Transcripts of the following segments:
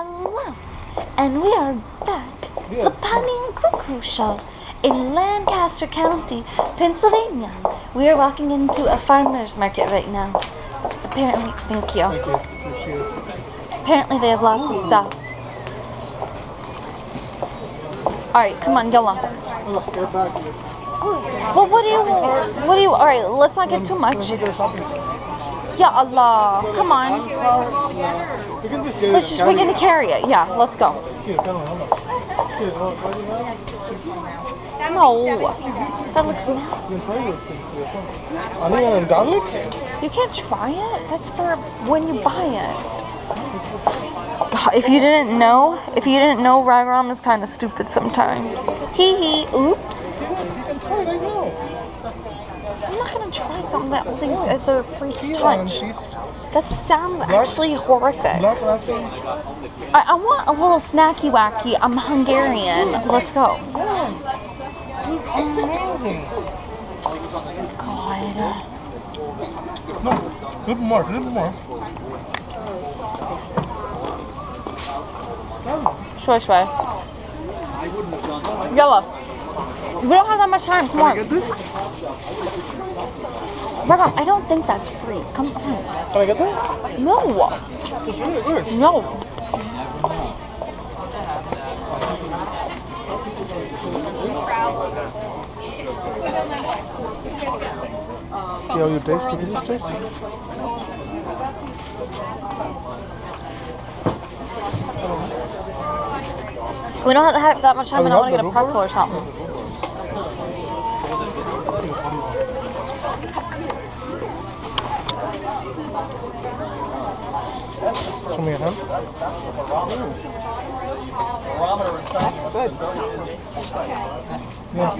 Hello, and we are back. The Bunny and Cuckoo Show in Lancaster County, Pennsylvania. We are walking into a farmer's market right now. Apparently, thank you. Appreciate it. Apparently, they have lots of stuff. Alright, come on, yalla. Well, what do you, alright, let's not get too much. Ya Allah, come on. Let's just begin to carry it. Yeah, let's go. No, that looks nasty. Onion and garlic? You can't try it. That's for when you buy it. God, if you didn't know, Ragram is kind of stupid sometimes. Hee hee. Oops. I'm not gonna try something that the freaks touch. That sounds actually horrific. I want a little snacky wacky. I'm Hungarian. Let's go. God. No, a little more. Shui. Yellow. We don't have that much time. Come on. Can I get this? Ragam, I don't think that's free. Come on. Can I get that? No. It's really good. No. Yeah, you taste it. Can you just taste it? We don't have that much time, and I want to get a pretzel or something. Show me your hand. Good. Yeah.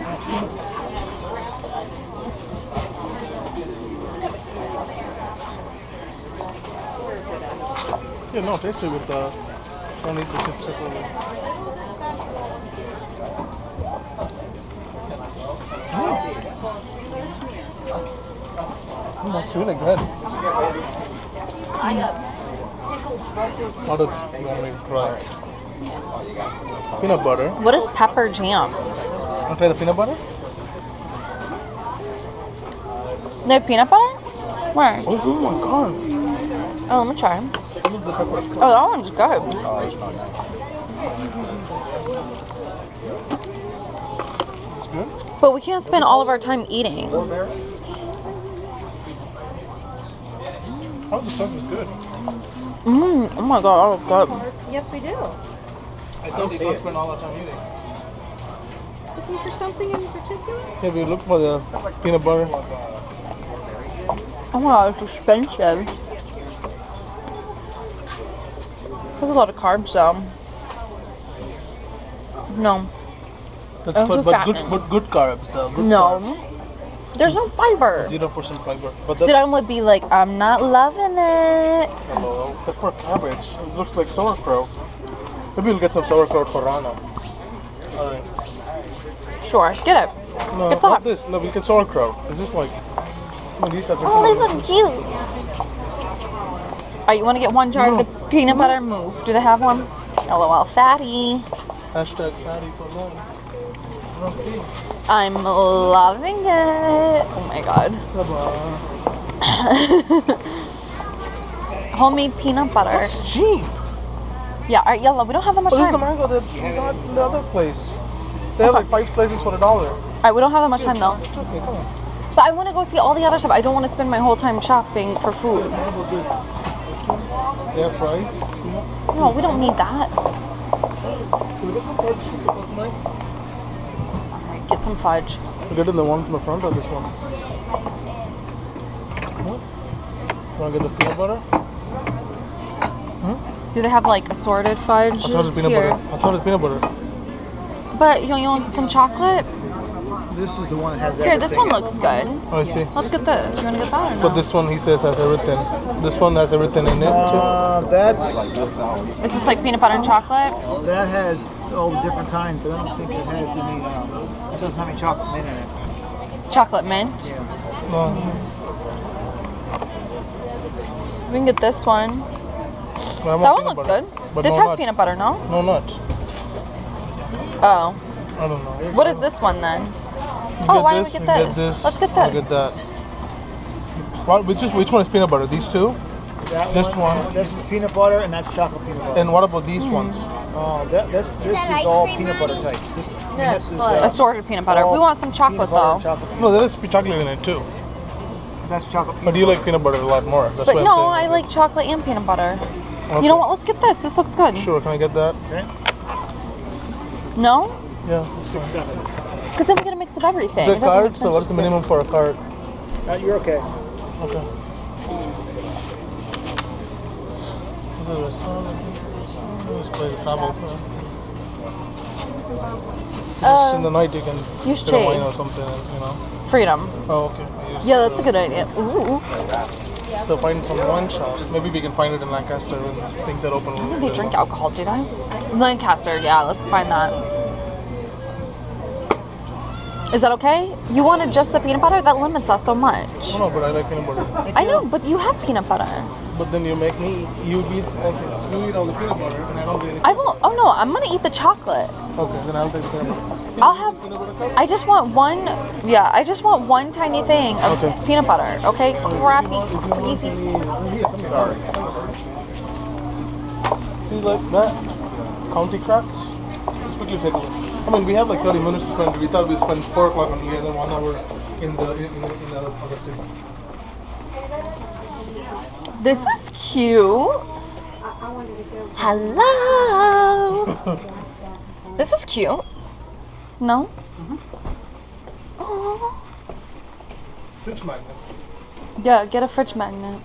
Yeah, no, taste it with the. Don't eat this separately. That's really good. Oh, that's going to try. Peanut butter. What is pepper jam? Want to try the peanut butter? They have peanut butter? Where? Oh my god. Oh, let me try. Look, the pepper. Oh, that one's good. Oh, it's not nice. It's good? But we can't spend all of our time eating. Oh, the stuff is good. Oh my god, that was good. Yes, we do. I thought we can't spend all our time eating. Looking for something in particular? Yeah, we look for the peanut butter. Oh my god, it's expensive. There's a lot of carbs though. No. That's good, but good carbs though. Good No. Carbs. There's no fiber. 0% fiber. But So then would be like, I'm not loving it. hello, pepper cabbage. It looks like sauerkraut. Maybe we'll get some sauerkraut for Rana. Alright. Sure, get it. No, Get not that. this. No, we get sauerkraut. This is like. These are Oh, these are cute. Alright, you want to get one jar of the peanut butter? Move. Do they have one? LOL, fatty. Hashtag fatty for long. I'm loving it. Oh my god. Homemade peanut butter. That's cheap. Yeah, alright, yellow. We don't have that much This is the time. mango that we got in the other place. They have like 5 slices for $1. Alright, we don't have that much time though. It's okay, come on. But I want to go see all the other stuff. I don't want to spend my whole time shopping for food. What about this? They have fries. No, we don't need that. Can we get some fudge tonight? Alright, get some fudge. We get in the one from the front or this one? Want to get the peanut butter? Do they have like assorted fudge? Assorted peanut butter. Assorted peanut butter. But you want some chocolate? This is the one that has Here, this one looks good. Oh, I see. Let's get this. You want to get that or no? But this one, he says, has everything. This one has everything in it too. Is this like peanut butter and chocolate? That has all the different kinds, but I don't think it has any. It doesn't have any chocolate mint in it. Chocolate mint. Yeah. No. We can get this one. Well, That one looks good. But This no has nuts. peanut butter, no? No nuts. Oh. I don't know. What is this one then? You Oh, get why don't this, we you get get this? this. Let's get I'll this. get that. Which one is peanut butter? These two? This one. This is peanut butter, and that's chocolate peanut butter. And what about these ones? Oh, this is all peanut butter type. This is Assorted peanut butter. We want some chocolate though. No, there is chocolate in it too. That's chocolate. But you like peanut butter a lot more. That's But what no, I'm I saying. like chocolate and peanut butter. Okay. You know what? Let's get this. This looks good. Sure, can I get that? Okay. No? Yeah. That's fine. Because then we're gonna mix up everything. The It doesn't make card, sense so what's just the to get- minimum for a card? You're okay. Okay. Let's play the travel. Just in the night you can use get a wine or shades. something, you know. Freedom. Oh, okay. I use, Yeah, that's a good idea. Ooh. So find some wine shop. Maybe we can find it in Lancaster when things are open. I think they drink alcohol, do they? Lancaster, yeah, let's find that. Is that okay? You wanted just the peanut butter? That limits us so much. No, but I like peanut butter. I know, but you have peanut butter. But then you make me, you eat all the peanut butter and I don't get any. I won't, oh no, I'm gonna eat the chocolate. Okay, then I'll take the peanut butter. I'll have, I just want one, yeah, I just want one tiny thing of Okay. peanut butter, okay? Crappy, crazy. Sorry. See like that? County cracks? Let's quickly take a look. I mean, we have like 30 minutes to spend. We thought we'd spend 4 o'clock on here and then 1 hour in the other city. This is cute. Hello. This is cute. No? Oh. Fridge magnets. Yeah, get a fridge magnet.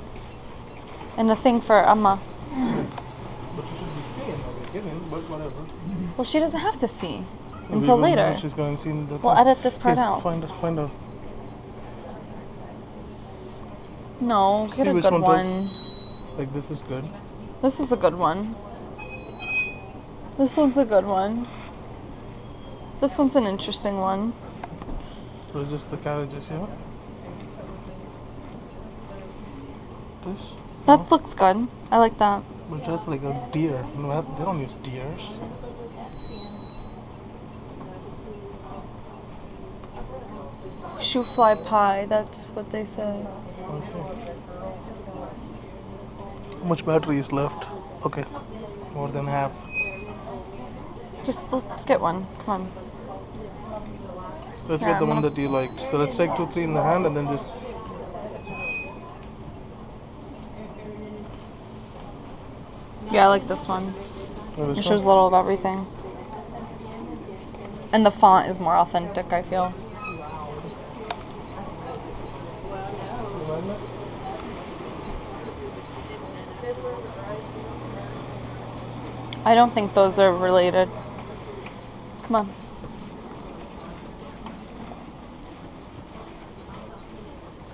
And a thing for Amma. But you should be seeing how they're getting, but whatever. Well, she doesn't have to see until Maybe later. She's going to see the We'll edit this part Here, out. Find out. No, get See a which good one one. Like this is good. This is a good one. This one's a good one. This one's an interesting one. Or is this the carriages here? This? That looks good. I like that. But that's like a deer. No, they don't use deers. Shoe fly pie, that's what they say. I see. How much battery is left? Okay, more than half. Just let's get one. Come on. Let's Yeah, get the I'm one gonna- that you liked. So let's take 2, 3 in the hand and then just. Yeah, I like this one. Oh, this It shows a one? little of everything. And the font is more authentic, I feel. I don't think those are related. Come on.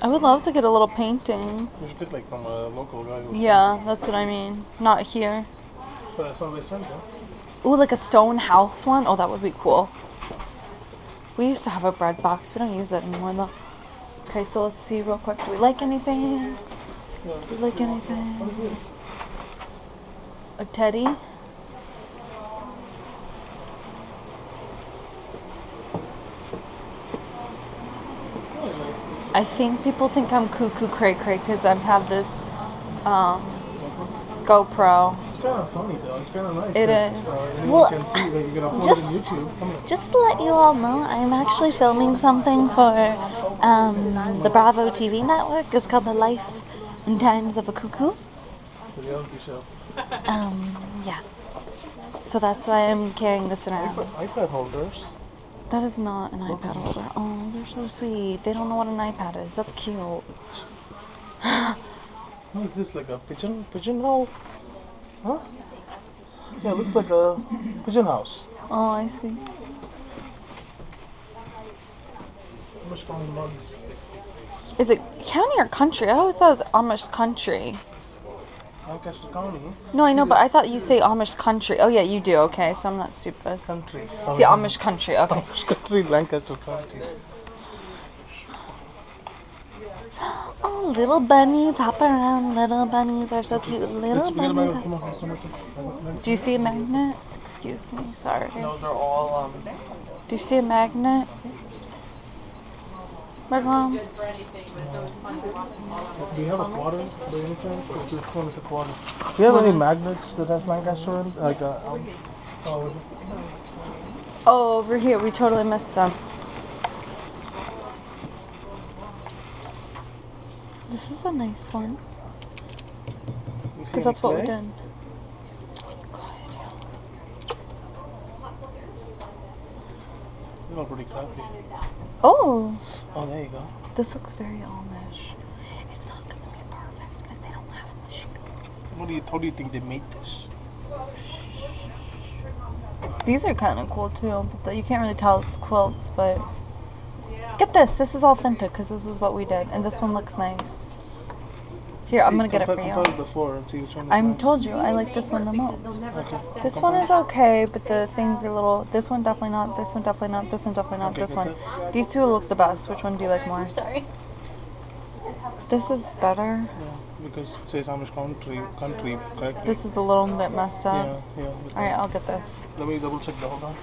I would love to get a little painting. We should get like from a local guy. Yeah, that's what I mean. Not here. But that's not center. Ooh, like a stone house one? Oh, that would be cool. We used to have a bread box. We don't use it anymore though. Okay, so let's see real quick. Do we like anything? Do we like anything? What is this? A teddy? I think people think I'm cuckoo cray cray because I have this GoPro. It's kind of funny though. It's kind of nice. It that, is. Anyone Well, can see that you can upload just- it on YouTube. Come here. Just to let you all know, I'm actually filming something for the Bravo TV network. It's called The Life and Times of a Cuckoo. It's a reality show. Yeah. So that's why I'm carrying this around. iPad holders. That is not an iPad holder. Oh, they're so sweet. They don't know what an iPad is. That's cute. What is this, like a pigeon hole? Huh? Yeah, it looks like a pigeon house. Oh, I see. How much fun mugs? Is it county or country? I always thought it was Amish Country. Lancaster County. No, I know, but I thought you say Amish Country. Oh, yeah, you do. Okay, so I'm not stupid. Country. See, Amish Country. Okay. Amish Country, Lancaster County. Oh, Oh, little bunnies hop around. Little bunnies are so cute. Little bunnies. Come on. Do you see a magnet? Excuse me, sorry. No, they're all Do you see a magnet? Mom? Do you have a quarter by any chance? Which one is a quarter? Do you have any magnets that has Lancaster in? Like Oh, over here. We totally missed them. This is a nice one. Because that's what we did. Quiet. They're all pretty crappy. Oh! Oh, there you go. This looks very Amish. It's not going to be perfect because they don't have machines. How do you think they made this? These are kind of cool too, but you can't really tell it's quilts, but get this. This is authentic because this is what we did, and this one looks nice. Here, I'm going to get it for you. Before and see which one is I nice. told you, I like this one the most. Okay. This one is okay, but the things are little. This one definitely not. This one definitely not. This one definitely not. Okay, This get one. These two look the best. Which one do you like more? Sorry. This is better. Yeah, because it says Amish Country correctly. This is a little bit messed up. Yeah. Alright, I'll get this. Let me double check the hold on.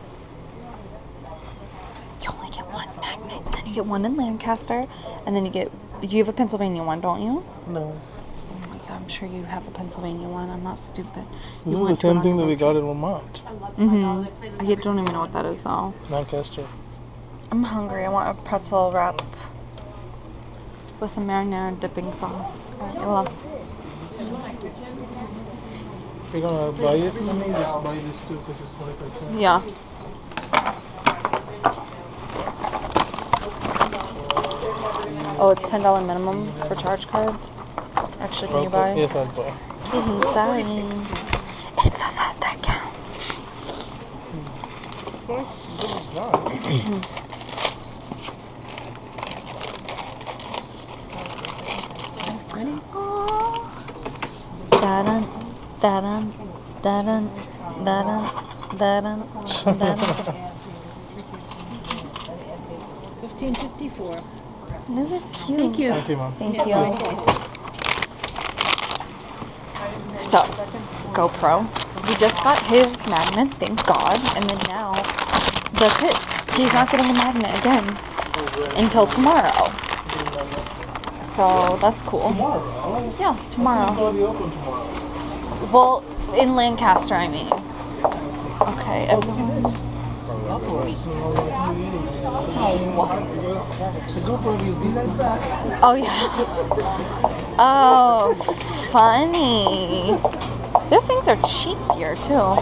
You only get one magnet, and then you get one in Lancaster, and then you have a Pennsylvania one, don't you? No. Oh my god, I'm sure you have a Pennsylvania one. I'm not stupid. This is the same thing that we got in Vermont. Mm-hmm. I don't even know what that is though. Lancaster. I'm hungry. I want a pretzel wrap with some marinara dipping sauce. Alright, well, If you're gonna buy it, let me just buy this too because it's 25 cents. yeah. Oh, it's $10 minimum for charge cards. Actually, can you buy? Yes, I'll buy. Sorry. It's the thought that counts. Da-dun, da-dun, da-dun, da-dun, da-dun, da-dun. 1554. These are cute. Thank you. Thank you, Mom. Thank you. So, GoPro. We just got his magnet, thank God. And then now, that's it. He's not getting a magnet again until tomorrow. So, that's cool. Tomorrow? Yeah, tomorrow. It's already open tomorrow. Well, in Lancaster, I mean. Okay, everyone. Oh, yeah. Oh, funny. Their things are cheap here, too.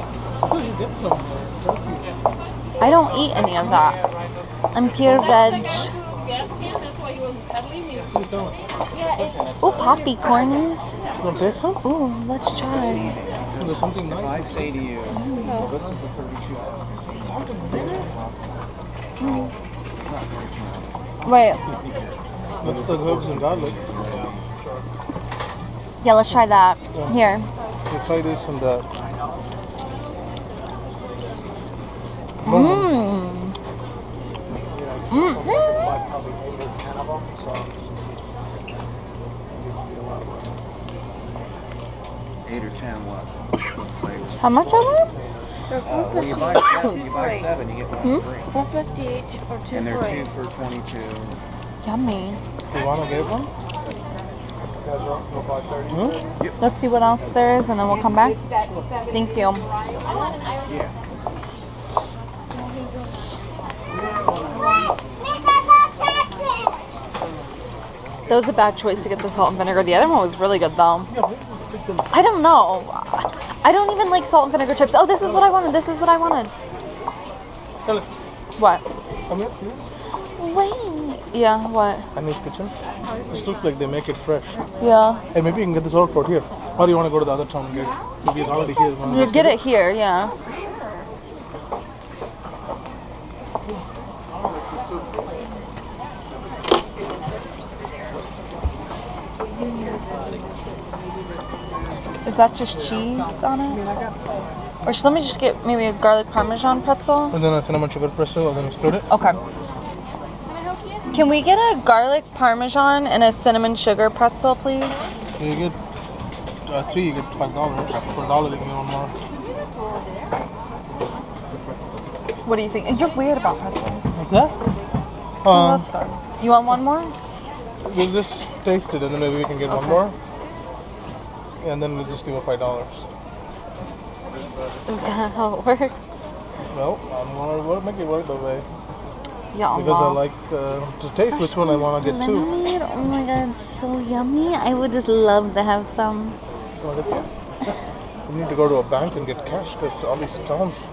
I don't eat any of that. I'm pure veg. Ooh, poppy cornies. Want to taste some? Ooh, let's try. There's something nice. I say to you, this is the 32 ounces. Salt and vinegar? Wait. That's the herbs and garlic. Yeah, let's try that. Yeah. Here. You try this and that. Mmm. Mm-hmm. 8 or 10 what? How much are they? Well, you buy 7, you get one free. 450 each or two And they're free. 2 for 22. Yummy. Do you want to get one? Let's see what else there is and then we'll come back. Thank you. Yeah. That was a bad choice to get the salt and vinegar. The other one was really good though. I don't know. I don't even like salt and vinegar chips. Oh, this is what I wanted. This is what I wanted. What? Come here, please. Wait. Yeah, what? Amish Kitchen. This looks like they make it fresh. Yeah. Hey, maybe you can get this all for here. Or you want to go to the other town and get it? Maybe it's already here. You get it here, yeah. Is that just cheese on it? Or let me just get maybe a garlic parmesan pretzel? And then a cinnamon sugar pretzel and then split it. Okay. Can I help you? Can we get a garlic parmesan and a cinnamon sugar pretzel, please? You get 3, you get $5. For $1, you can get one more. What do you think? You're weird about pretzels. What's that? Well, that's good. You want one more? We'll just taste it and then maybe we can get one more. And then we'll just give it $5. Is that how it works? Well, I'm gonna make it work that way. Yeah, Because I like to taste which one I want to get too. Lemonade? Oh my god, it's so yummy. I would just love to have some. You want to get some? We need to go to a bank and get cash because all these stones.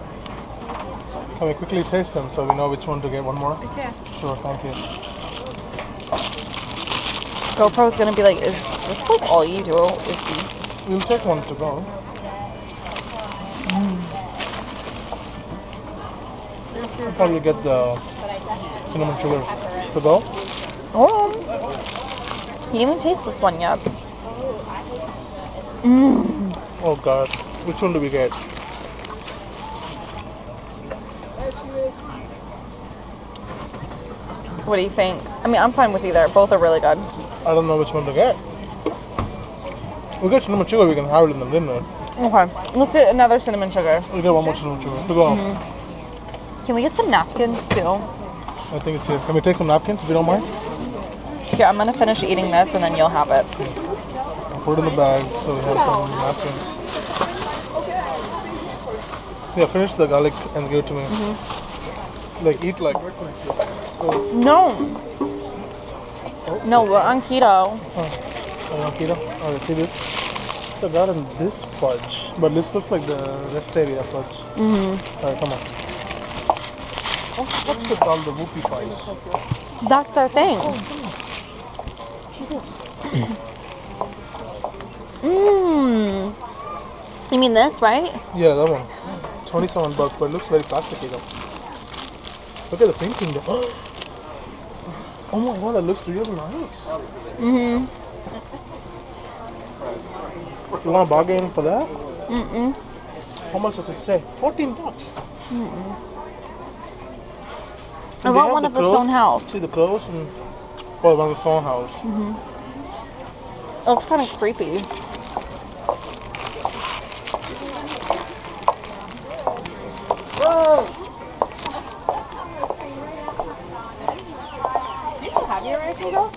Can we quickly taste them so we know which one to get? One more? Okay. Sure, thank you. GoPro's gonna be like, is this like all you do? Is these? We'll take one to go. I'll probably get the cinnamon sugar to go. Oh, you didn't even taste this one yet. Mmm. Oh god, which one do we get? What do you think? I mean, I'm fine with either. Both are really good. I don't know which one to get. We'll get cinnamon sugar, we can have it in the dinner. Okay, let's get another cinnamon sugar. We'll get one more cinnamon sugar to go. Can we get some napkins too? I think it's here. Can we take some napkins if you don't mind? Here, I'm gonna finish eating this and then you'll have it. I'll put it in the bag so we have some napkins. Yeah, finish the garlic and give it to me. Like, eat like. No. No, we're on keto. Oh, keto? Oh, see this? So I got in this fudge, but this looks like the rest area fudge. Alright, come on. What's with all the whoopie pies? That's their thing. Mmm. You mean this, right? Yeah, that one. $27, but it looks very plasticky though. Look at the painting there. Oh my god, that looks really nice. You want a bargain for that? How much does it say? $14. I want one of the stone house. See the crows and one of the stone house. It looks kind of creepy. Have your rifle though?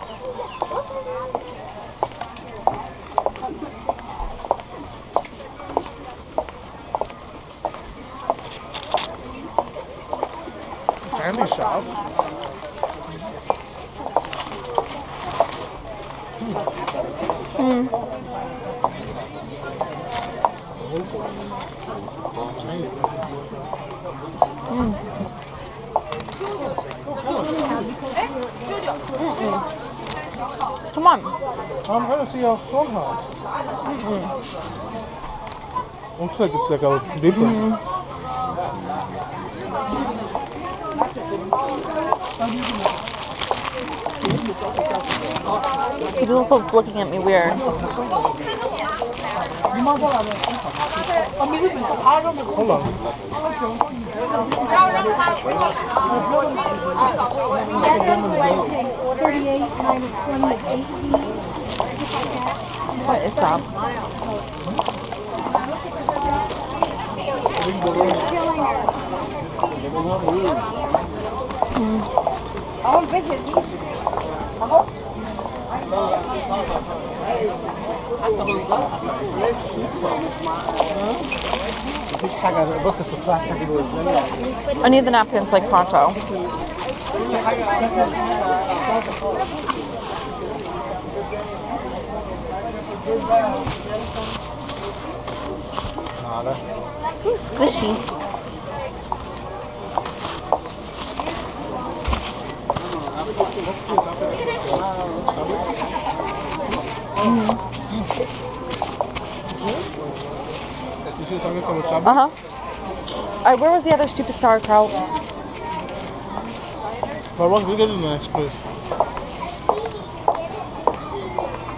Candy shop. Come on. I'm trying to see our stone house. Looks like it's like a different. People keep looking at me weird. Hold on. What is that? I need the napkins like pronto. Ooh, squishy. Alright, where was the other stupid sauerkraut? But once we get in the next place.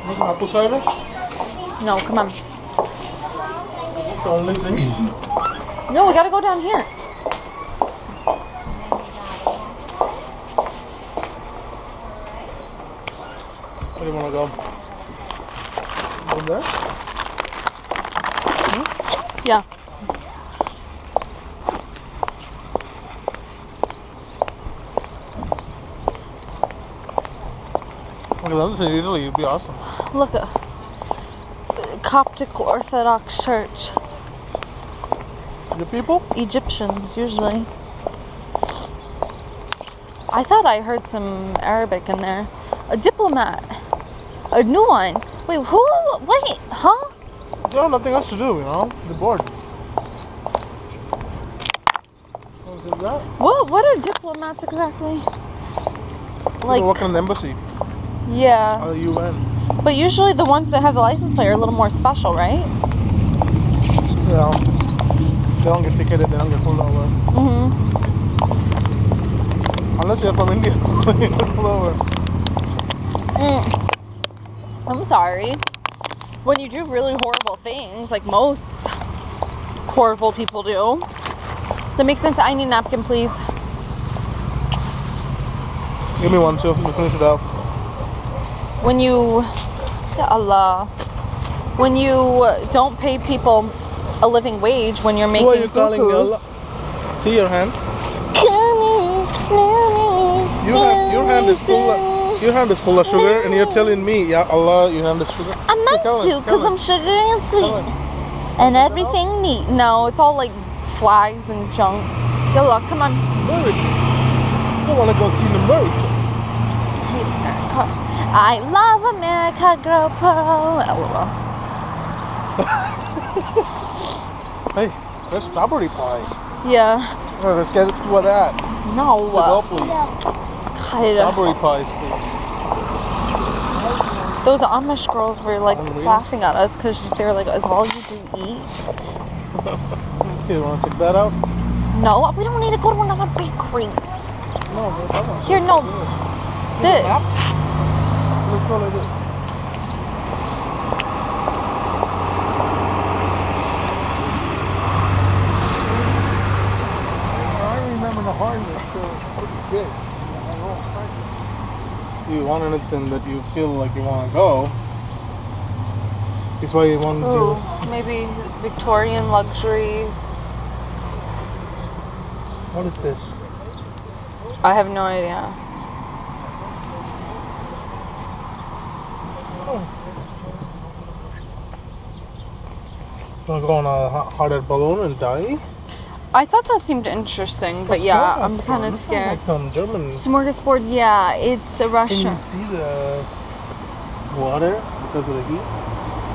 What's apple cider? No, come on. That's the only thing. No, we gotta go down here. wanna go? Go there? Yeah. Okay, let's say Italy, it'd be awesome. Look at Coptic Orthodox Church. The people? Egyptians, usually. I thought I heard some Arabic in there. A diplomat. A new one. Wait, who? Wait, huh? They have nothing else to do, you know? They're bored. What is that? What are diplomats exactly? They work in the embassy. Yeah. Or the UN. But usually the ones that have the license plate are a little more special, right? Yeah. They don't get ticketed, they don't get pulled over. Mm-hmm. Unless you're from India, you get pulled over. I'm sorry. When you do really horrible things, like most horrible people do, that makes sense. I need a napkin, please. Give me one too, we'll finish it out. When you, Ya Allah, when you don't pay people a living wage when you're making Who are you calling Allah? See your hand? Your hand is full of sugar and you're telling me, Ya Allah, your hand is sugar. I meant to, because I'm sugary and sweet. And everything neat. No, it's all like flags and junk. Yalla, come on. I want to go see America. I love America, girl pearl. LOL. Hey, there's strawberry pie. Yeah. Oh, let's get to that. No. To go, please. God. Strawberry pies, please. Those Amish girls were like Hungry? laughing at us because they were like, "Is all you do eat?" You want to check that out? No, we don't need to go to another bakery. No, there's that one. Here, no. This. Let's go like this. I remember the hardness still pretty big. You want anything that you feel like you want to go. That's why you want to do this. Maybe Victorian luxuries. What is this? I have no idea. Want to go on a hot air balloon and die? I thought that seemed interesting, but yeah, I'm kind of scared. Like some German. Smorgasbord, yeah, it's a Can Russia. you see the water because of the heat?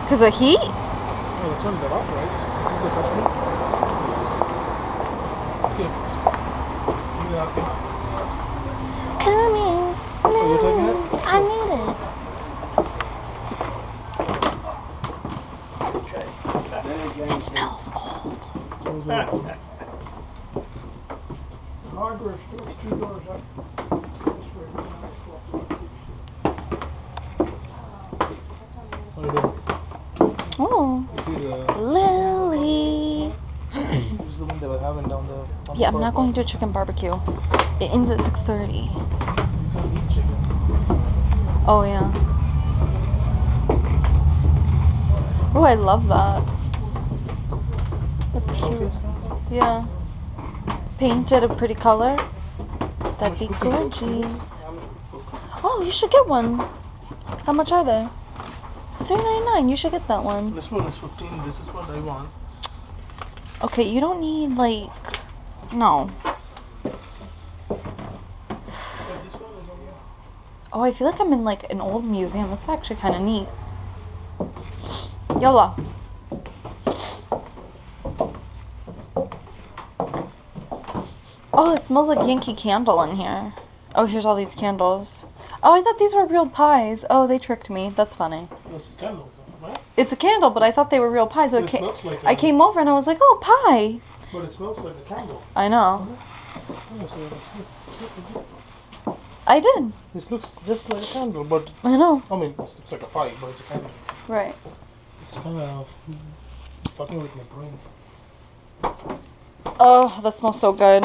Because of heat? Oh, they turned that off, right? This is the company. Okay. Give me that, okay. Come here. Are you taking it? I need it. It smells old. Hardware store, 2 doors up. What are you doing? Oh. See the, Lily. this is the one they were having down there. Yeah, I'm not going to a chicken barbecue. It ends at 6:30. You can't eat chicken. Oh, yeah. Oh, I love that. That's cute. Yeah. Painted a pretty color. That'd be gorgeous. Oh, you should get one. How much are they? $3.99. You should get that one. This one is 15. This is what I want. Okay, you don't need like no. Oh, I feel like I'm in like an old museum. That's actually kind of neat. Yalla. Oh, it smells like Yankee Candle in here. Oh, here's all these candles. Oh, I thought these were real pies. Oh, they tricked me. That's funny. It's candle, right? It's a candle, but I thought they were real pies. So It smells like I came over and I was like, oh, pie. But it smells like a candle. I know. I did. This looks just like a candle, but I know. I mean, this looks like a pie, but it's a candle. Right. It's kind of fucking with my brain. Oh, that smells so good.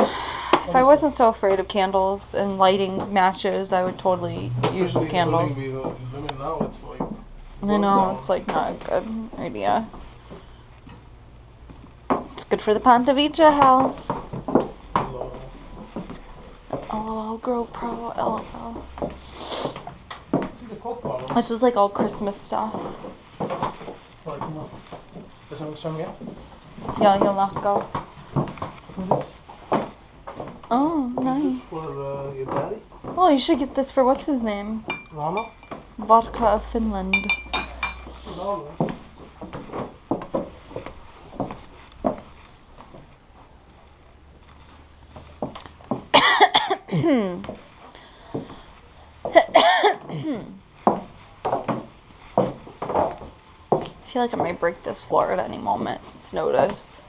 If I wasn't so afraid of candles and lighting matches, I would totally use Especially in the candle. building we live mean, now it's like. I know, it's like not a good idea. It's good for the Pontevedra house. LOL, GoPro, LOL. See the Coke bottles. This is like all Christmas stuff. Right, come on. There's no some yet? Yeah, you'll not go. This Oh, nice. for your daddy? Oh, you should get this for what's his name? Rama? Vodka of Finland. No. I feel like I might break this floor at any moment. It's notice.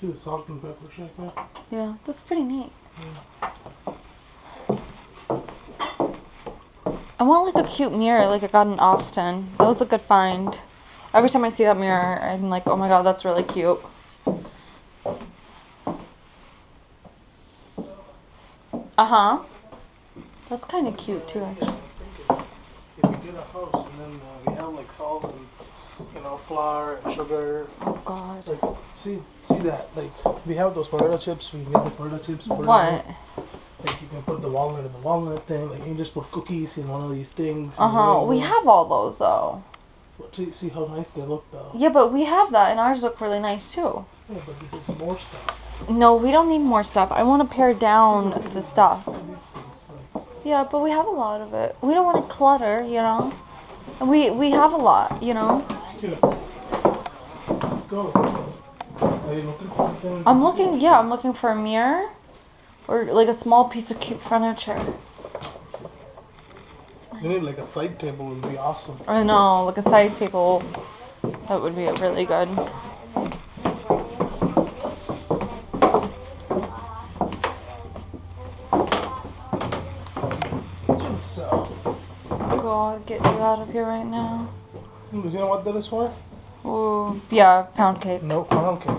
See the salt and pepper shaker? Yeah, that's pretty neat. I want like a cute mirror like I got in Austin. That was a good find. Every time I see that mirror, I'm like, oh my god, that's really cute. Uh-huh. That's kind of cute too, actually. If we get a house and then we have like salt and flour and sugar. Oh god. Like, see that? Like we have those potato chips. We can get the potato chips. Put it in What? there. Like you can put the walnut in the walnut thing. Like you can just put cookies in one of these things. Uh-huh. We have all those though. See how nice they look though. Yeah, but we have that and ours look really nice too. Yeah, but this is more stuff. No, we don't need more stuff. I want to pare down the stuff. Yeah, but we have a lot of it. We don't want to clutter, you know? And we have a lot, you know? Here. Let's go. Are you looking for something? I'm looking for a mirror or like a small piece of cute furniture. You need like a side table. Would be awesome. I know, like a side table. That would be really good. Good stuff. God, get you out of here right now. Do you know what that is for? Ooh, yeah, pound cake. No, pound cake.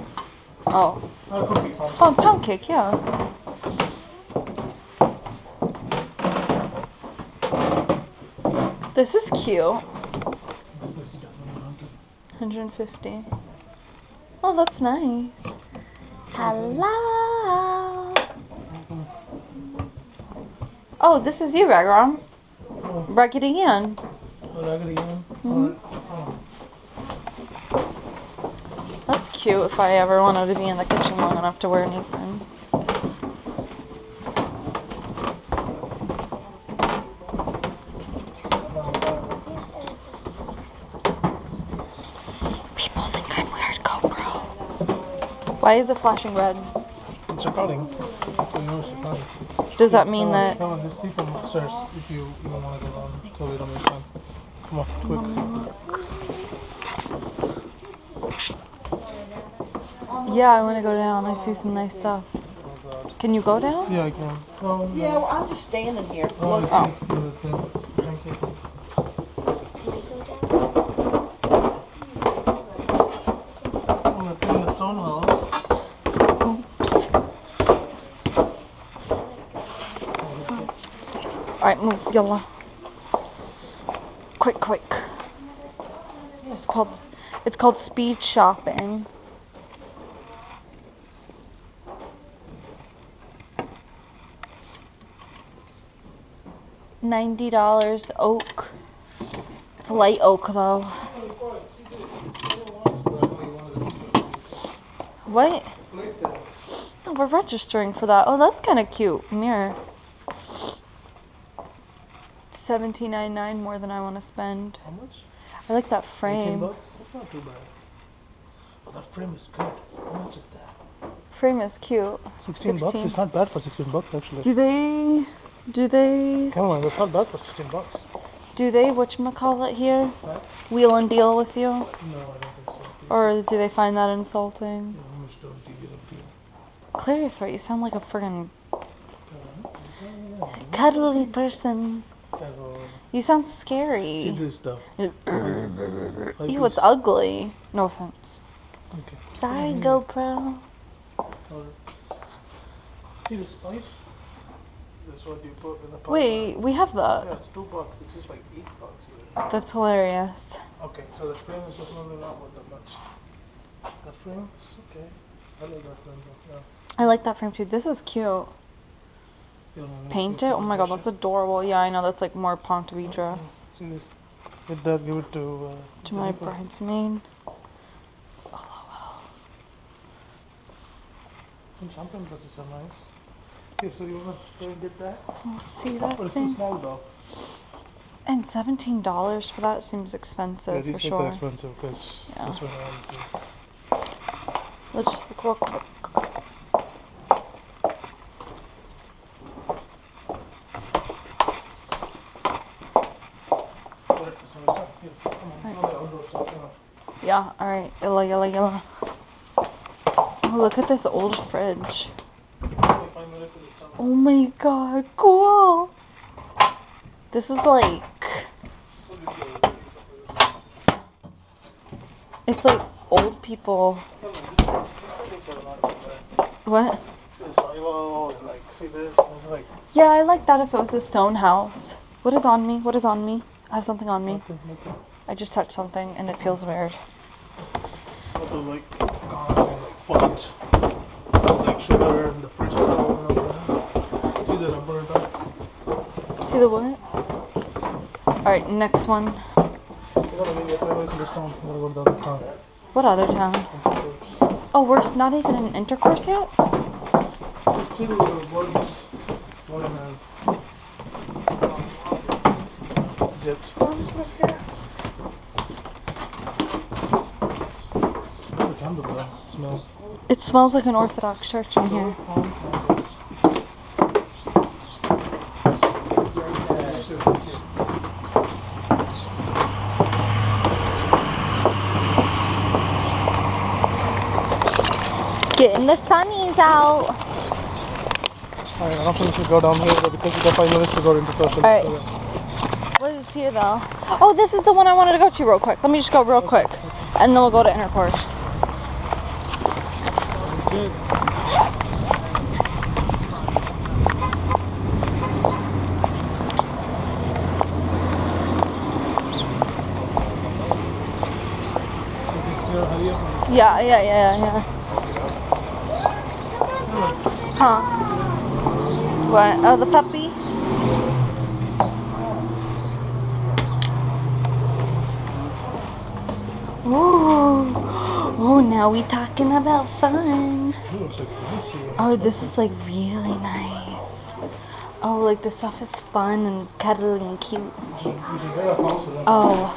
Oh, It could be pound cake. oh, pound cake, yeah. This is cute. This place is definitely pound cake. 150. Oh, that's nice. Hello. Oh, this is you, Ragram. Oh, Raggedy Ann. raggedy Ann. Mhm. Oh. That's cute if I ever wanted to be in the kitchen long enough to wear an apron. People think I'm weird, GoPro. Why is it flashing red? It's recording. So you know it's recording. Does that mean that... Come on, just see from upstairs if you don't want to go down until we don't waste time. Come on, quick. Yeah, I want to go down. I see some nice stuff. Oh god. Can you go down? Yeah, I can. Oh, Yeah, well, I'm just standing here. Oh, Oh. let's do this thing. Thank you. Oh, we're putting the stone house. Oops. Alright, move, yalla. Quick, quick. It's called speed shopping. $90 oak. It's light oak though. What? Oh, we're registering for that. Oh, that's kind of cute. Mirror. $17.99 more than I want to spend. How much? I like that 18 frame. bucks? That's not too bad. Oh, that frame is good. How much is that? Frame is cute. 16 bucks? It's not bad for 16 bucks actually. Do they Come on, that's not bad for 16 bucks. whatchamacallit here? What? Wheel and deal with you? No, I don't think so. Or do they find that insulting? Yeah, how much don't you get up here? Clear your throat, you sound like a friggin' cuddly person. You sound See scary. this stuff. Ew, it's ugly. No offense. Okay. Sorry, GoPro. See this pipe? That's what you put in the pot. Wait, we have Yeah, that. it's $2. It's just like $8 here. That's hilarious. Okay, so the frame is definitely not worth that much. The frame is okay. I like that frame though. Yeah. I like that frame too. This is cute. You don't know, Paint you it? can Oh my god, brush that's adorable. Yeah, I know. That's like more Ponte Vedra. See this? With that, give it to To my Jennifer. bridesmaid. Some champagne glasses are nice. Here, so you wanna go and get that? Let's see that But it's too thing. small though. And $17 for that seems Yeah, expensive these for things are sure. expensive because Yeah. this one I want to. Let's just look real quick. Yeah, alright. Yalla, yalla, yalla. Oh, look at this old fridge. Oh my god, cool! This is like... It's like old people... What? Yeah, I like that if it was a stone house. What is on me? What is on me? I have something on me. I just touched something and it feels weird. Like fudge, like sugar and the pretzels and all that. See the rubber and that? See the what? Alright, next one. You gotta make your in the stone. You gotta go to the other town. What other town? Oh, we're not even in intercourse yet? It's still worms. Jet spawns up here. The candle smell. It smells like an Orthodox church in here. Getting the sunnies out. Alright, I don't think we should go down here but because we got 5 minutes to go into person. Alright. What is here though? Oh, this is the one I wanted to go to real quick. Let me just go real quick. And then we'll go to intercourse. Good. Yeah. Huh? What? Oh, the puppy? Ooh. Oh, now we talking about fun. Oh, this is like really nice. Oh, like the stuff is fun and cuddly and cute. Oh,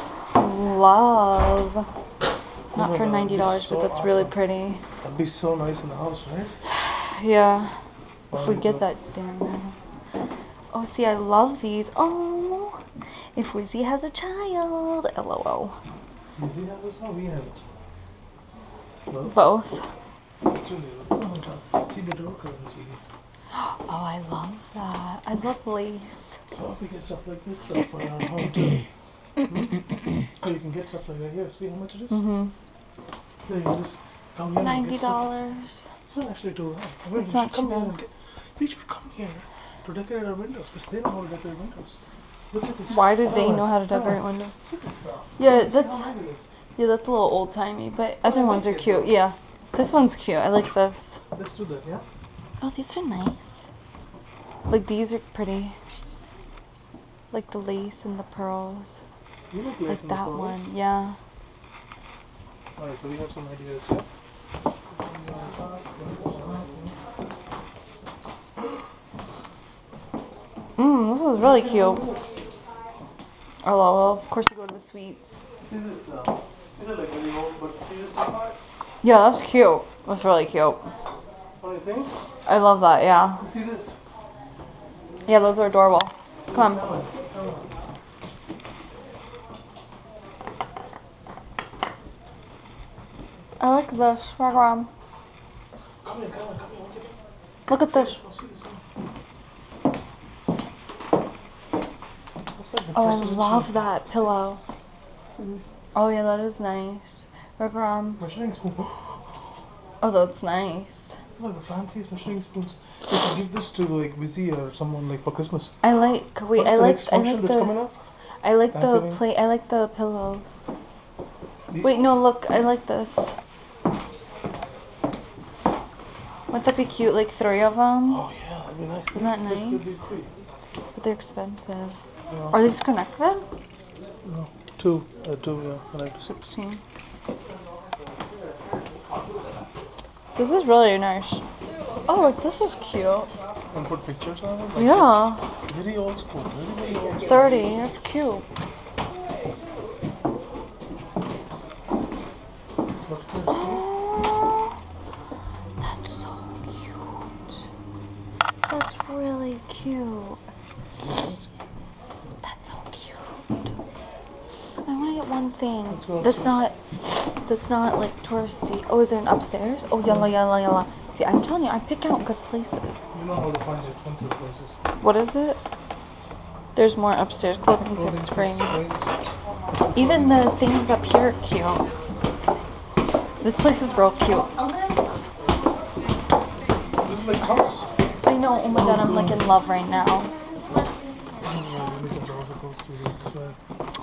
love. Not for $90, but that's really pretty. That'd be so nice in the house, right? Yeah. If we get that damn house. Oh, see, I love these. Oh, if Wizzy has a child. LOL. Does he have this? Oh, we have it. Both. It's really good. Oh my god. See the door curtains we get. Oh, I love that. I love lace. So if we get stuff like this stuff for our home too. Oh, you can get stuff like that here. See how much it is? Mm-hmm. There you just come here and get stuff. $90. It's not actually too bad. I mean, It's we not should too come here bad. and get. We should come here to decorate our windows because they know how to decorate windows. Look at this. Why do they Oh, know how to oh, decorate windows? see this stuff. Yeah, See that's how nice it is? a little old timey, but other ones are cute. Yeah, this one's cute. I like this. Let's do that, yeah? Oh, these are nice. Like these are pretty. Like the lace and the pearls. You look Like that one, yeah. Alright, so we have some ideas, yeah? This is really cute. Oh, well, of course we go to the sweets. See this now? These are like really old, but see this part? Yeah, that's cute. That's really cute. What do you think? I love that, yeah. See this? Yeah, those are adorable. Come on. Come on. I like this. Come on. Come here, one second. Look at this. Oh, see this Looks like the Oh, I president love should- that pillow. See this? Oh, yeah, that is nice. Look around. My shrinks. Oh, that's nice. These are the fanciest measuring spoons. You should give this to like Vizzy or someone like for Christmas. I like. Wait, What's I the like. next I function like that's coming the. up? I like the Thanksgiving? plate. I like the pillows. These? Wait, no. Look, I like this. Wouldn't that be cute? Like 3 of them. Oh yeah, that'd be nice. Isn't that Let's nice? get these 3. But they're expensive. No, Are these connected? no. 2, 2, yeah, connect. 16. This is really nice. Oh, like this is cute. And put pictures on it. Like Yeah. it's very old school. Very old school. 30. That's cute. What's this? Oh, that's so cute. That's really cute. That's so cute. I want to get one thing Let's go that's upstairs. not like touristy. Oh, is there an upstairs? Oh, yalla yalla yalla. See, I'm telling you, I pick out good places. You know how to find the expensive places. What is it? There's more upstairs. Clothing picks, frames. Even the things up here are cute. This place is real cute. This is like house. I know. Oh my god, I'm like in love right now.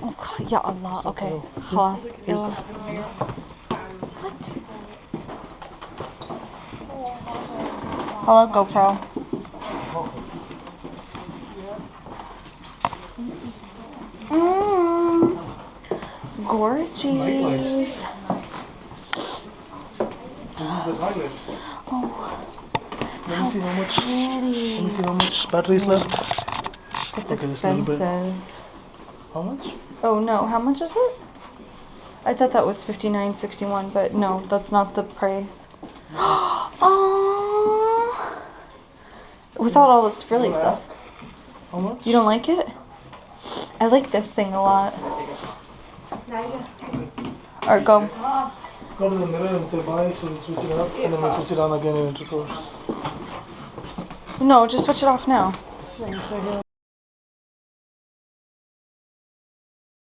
Oh god, ya Allah. Okay. Khalas. Yalla. What? Hello, GoPro. Gorgeous. This is the toilet. Oh, Let me see how much. Let me pretty. see how much batteries left. It's Okay, this little bit. expensive. How much? Oh no, how much is it? I thought that was $59.61, but no, that's not the price. Oh, without all this frilly stuff. How much? You don't like it? I like this thing a lot. Alright, go. Go to the mirror and say bye, so we switch it off, and then we switch it on again in intercourse. No, just switch it off now.